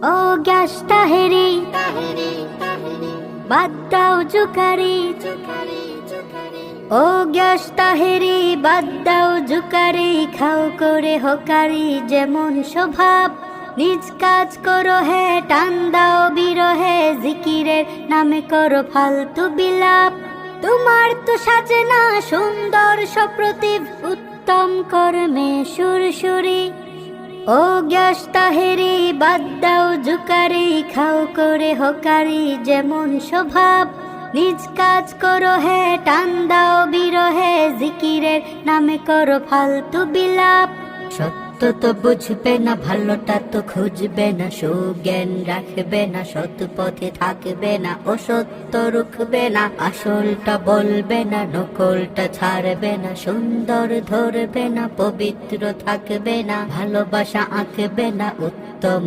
ও gas Taheri বাদ দাও জুকারি, ও gas Taheri বাদ দাও জুকারি, খাও করে হকারি যেমন স্বভাব, নিজ কাজ করো হে টান দাও বিরহে, জিকিরের নামে করো ফালতু বিলাপ। তোমার তো সাজে না সুন্দর সপ্রতিভ, উত্তম কর্মে সুরসুরি। ও গ্যাস তাহেরি বাদ দাও জুকারি, খাও করে হকারি যেমন স্বভাব, নিজ কাজ করো হে টান দাও বিরহে, জিকিরের নামে করো ফালতু বিলাপ। সত্য তো বুঝবে না, ভালোটা তো খুঁজবে না, সুজ্ঞান রাখবে না, সৎ পথে থাকবে না, অসত্য রুখবে না, আসলটা বলবে না, নকলটা ছাড়বে না, সুন্দর ধরবে না, পবিত্র থাকবে না, ভালোবাসা আঁকবে না, উত্তম